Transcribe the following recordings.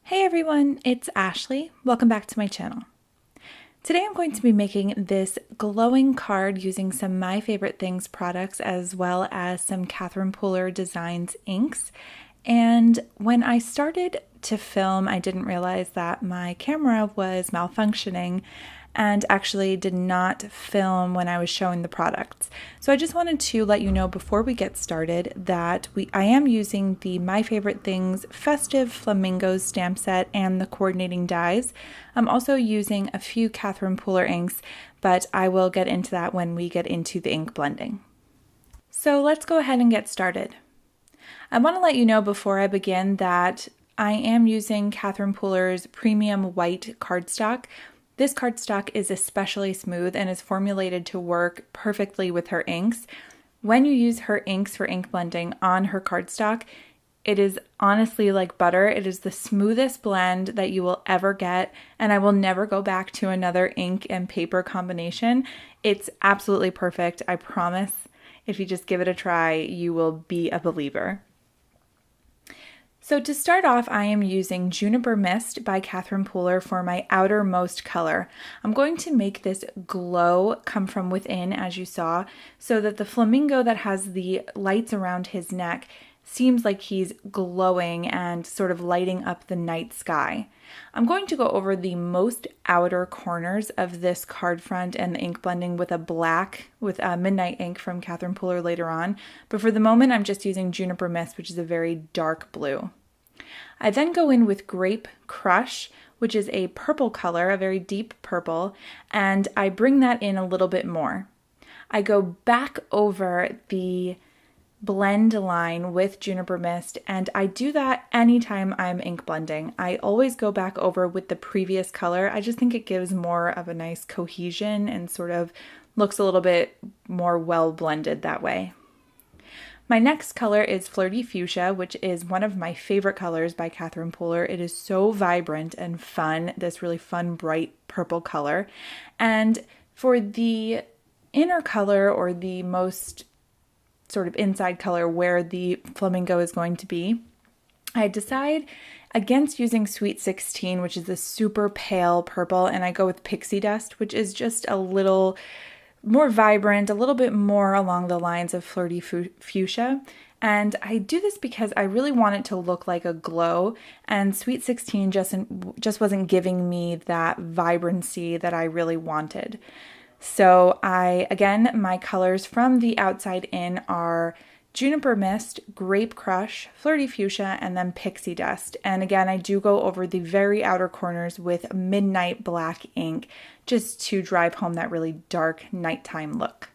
Hey everyone, it's Ashley. Welcome back to my channel. Today I'm going to be making this glowing card using some My Favorite Things products as well as some Catherine Pooler Designs inks. And when I started to film, I didn't realize that my camera was malfunctioning and actually did not film when I was showing the products. So I just wanted to let you know before we get started that I am using the My Favorite Things Festive Flamingos stamp set and the coordinating dies. I'm also using a few Catherine Pooler inks, but I will get into that when we get into the ink blending. So let's go ahead and get started. I want to let you know before I begin that I am using Catherine Pooler's premium white cardstock. This cardstock is especially smooth and is formulated to work perfectly with her inks. When you use her inks for ink blending on her cardstock, it is honestly like butter. It is the smoothest blend that you will ever get, and I will never go back to another ink and paper combination. It's absolutely perfect, I promise. If you just give it a try, you will be a believer. So to start off, I am using Juniper Mist by Catherine Pooler for my outermost color. I'm going to make this glow come from within, as you saw, so that the flamingo that has the lights around his neck seems like he's glowing and sort of lighting up the night sky. I'm going to go over the most outer corners of this card front and the ink blending with a midnight ink from Catherine Pooler later on, but for the moment I'm just using Juniper Mist, which is a very dark blue. I then go in with Grape Crush, which is a purple color, a very deep purple, and I bring that in a little bit more. I go back over the blend line with Juniper Mist, and I do that anytime I'm ink blending. I always go back over with the previous color. I just think it gives more of a nice cohesion and sort of looks a little bit more well blended that way. My next color is Flirty Fuchsia, which is one of my favorite colors by Catherine Pooler. It is so vibrant and fun, this really fun, bright purple color. And for the inner color, or the most sort of inside color where the flamingo is going to be, I decide against using Sweet 16, which is the super pale purple, and I go with Pixie Dust, which is just a little more vibrant, a little bit more along the lines of Flirty Fuchsia. And I do this because I really want it to look like a glow, and Sweet 16 just wasn't giving me that vibrancy that I really wanted. So again, my colors from the outside in are Juniper Mist, Grape Crush, Flirty Fuchsia, and then Pixie Dust. And again, I do go over the very outer corners with Midnight Black ink, just to drive home that really dark nighttime look.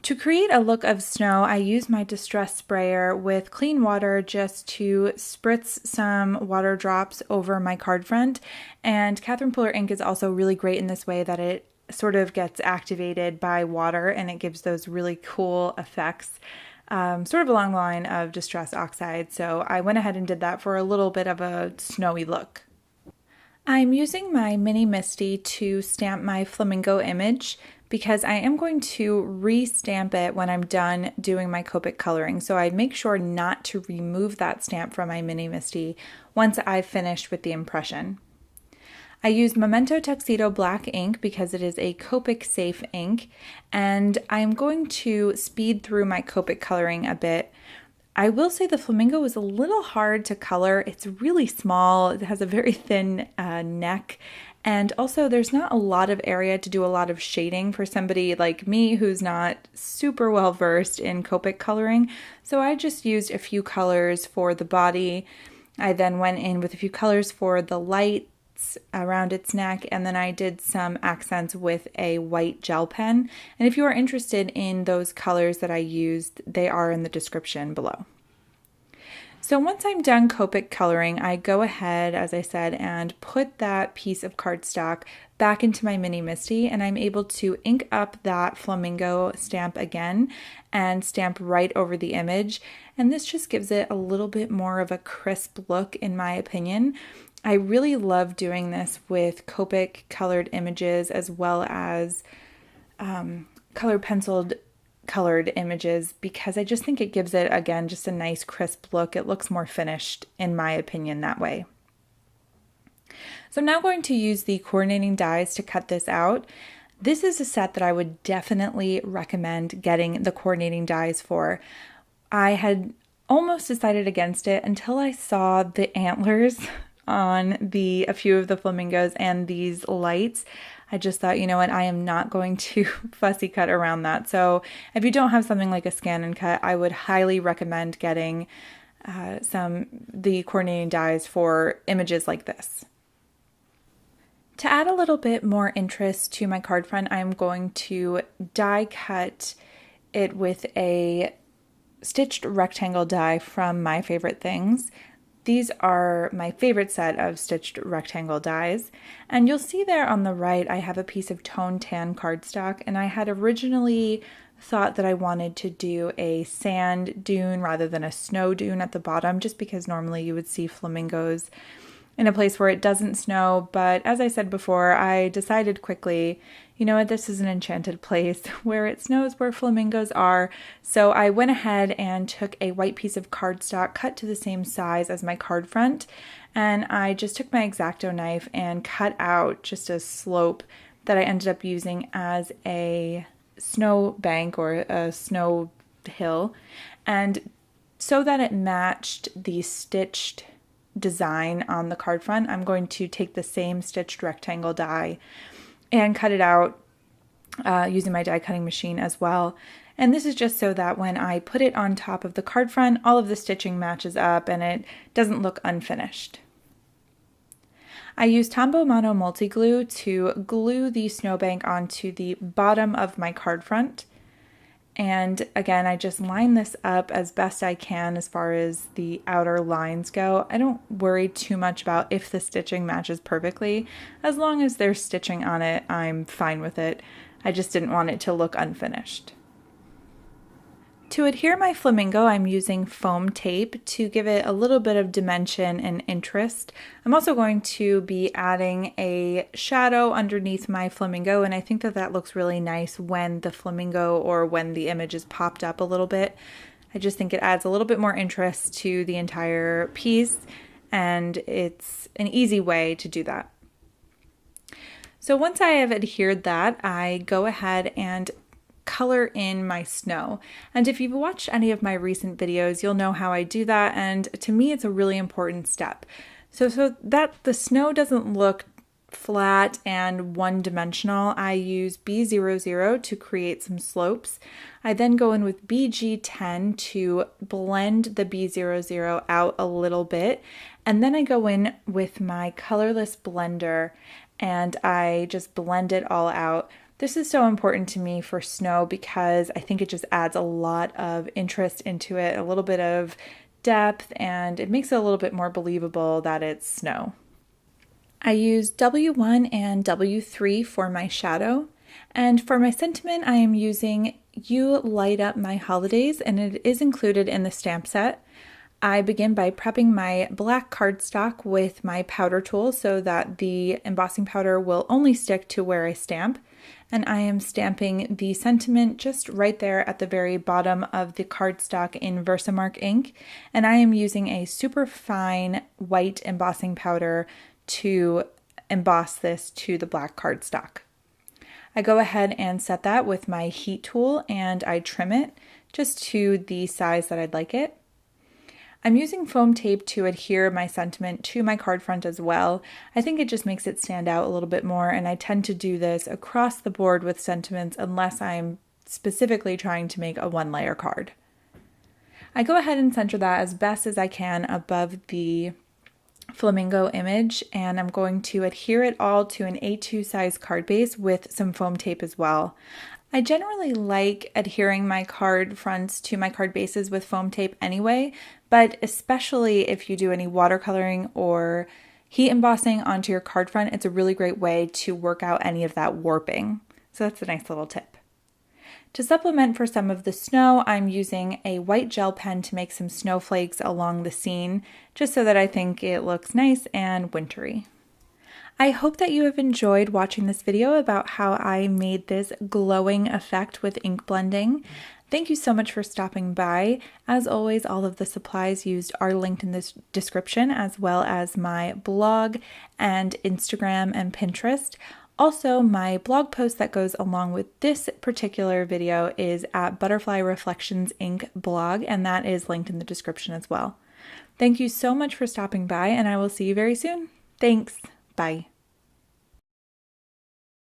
To create a look of snow, I use my distress sprayer with clean water just to spritz some water drops over my card front. And Catherine Pooler ink is also really great in this way that it sort of gets activated by water and it gives those really cool effects. Sort of along the line of Distress Oxide, so I went ahead and did that for a little bit of a snowy look. I'm using my Mini Misty to stamp my flamingo image because I am going to re-stamp it when I'm done doing my Copic coloring, so I make sure not to remove that stamp from my Mini Misty once I've finished with the impression. I use Memento Tuxedo Black ink because it is a Copic safe ink, and I'm going to speed through my Copic coloring a bit. I will say the flamingo is a little hard to color. It's really small, it has a very thin neck, and also there's not a lot of area to do a lot of shading for somebody like me who's not super well versed in Copic coloring, so I just used a few colors for the body. I then went in with a few colors for the light around its neck, and then I did some accents with a white gel pen. And if you are interested in those colors that I used, they are in the description below. So once I'm done Copic coloring, I go ahead, as I said, and put that piece of cardstock back into my Mini Misty, and I'm able to ink up that flamingo stamp again and stamp right over the image. And this just gives it a little bit more of a crisp look, in my opinion. I really love doing this with Copic colored images as well as color penciled colored images because I just think it gives it, again, just a nice crisp look. It looks more finished, in my opinion, that way. So I'm now going to use the coordinating dies to cut this out. This is a set that I would definitely recommend getting the coordinating dies for. I had almost decided against it until I saw the antlers on a few of the flamingos and these lights. I just thought, you know what, I am not going to fussy cut around that. So if you don't have something like a scan and cut, I would highly recommend getting the coordinating dies for images like this. To add a little bit more interest to my card front, I'm going to die cut it with a stitched rectangle die from My Favorite Things. These are my favorite set of stitched rectangle dies, and you'll see there on the right I have a piece of toned tan cardstock, and I had originally thought that I wanted to do a sand dune rather than a snow dune at the bottom, just because normally you would see flamingos in a place where it doesn't snow. But as I said before, I decided quickly, you know what, this is an enchanted place where it snows where flamingos are. So I went ahead and took a white piece of cardstock cut to the same size as my card front, and I just took my X-Acto knife and cut out just a slope that I ended up using as a snow bank or a snow hill. And so that it matched the stitched design on the card front, I'm going to take the same stitched rectangle die and cut it out using my die cutting machine as well. And this is just so that when I put it on top of the card front, all of the stitching matches up and it doesn't look unfinished. I used Tombow Mono multi-glue to glue the snowbank onto the bottom of my card front. And again, I just line this up as best I can as far as the outer lines go. I don't worry too much about if the stitching matches perfectly. As long as there's stitching on it, I'm fine with it. I just didn't want it to look unfinished. To adhere my flamingo, I'm using foam tape to give it a little bit of dimension and interest. I'm also going to be adding a shadow underneath my flamingo, and I think that that looks really nice when the flamingo or when the image is popped up a little bit. I just think it adds a little bit more interest to the entire piece, and it's an easy way to do that. So once I have adhered that, I go ahead and color in my snow. And if you've watched any of my recent videos, you'll know how I do that, and to me it's a really important step. So that the snow doesn't look flat and one-dimensional, I use B00 to create some slopes. I then go in with BG10 to blend the B00 out a little bit, and then I go in with my colorless blender and I just blend it all out. This is so important to me for snow because I think it just adds a lot of interest into it, a little bit of depth, and it makes it a little bit more believable that it's snow. I use W1 and W3 for my shadow, and for my sentiment I am using You Light Up My Holidays, and it is included in the stamp set. I begin by prepping my black cardstock with my powder tool so that the embossing powder will only stick to where I stamp. And I am stamping the sentiment just right there at the very bottom of the cardstock in Versamark ink. And I am using a super fine white embossing powder to emboss this to the black cardstock. I go ahead and set that with my heat tool and I trim it just to the size that I'd like it. I'm using foam tape to adhere my sentiment to my card front as well. I think it just makes it stand out a little bit more, and I tend to do this across the board with sentiments unless I'm specifically trying to make a one-layer card. I go ahead and center that as best as I can above the flamingo image, and I'm going to adhere it all to an A2 size card base with some foam tape as well. I generally like adhering my card fronts to my card bases with foam tape anyway, but especially if you do any watercoloring or heat embossing onto your card front, it's a really great way to work out any of that warping. So that's a nice little tip. To supplement for some of the snow, I'm using a white gel pen to make some snowflakes along the scene, just so that I think it looks nice and wintry. I hope that you have enjoyed watching this video about how I made this glowing effect with ink blending. Thank you so much for stopping by. As always, all of the supplies used are linked in this description, as well as my blog and Instagram and Pinterest. Also, my blog post that goes along with this particular video is at Butterfly Reflections Inc. blog, and that is linked in the description as well. Thank you so much for stopping by, and I will see you very soon. Thanks. Bye.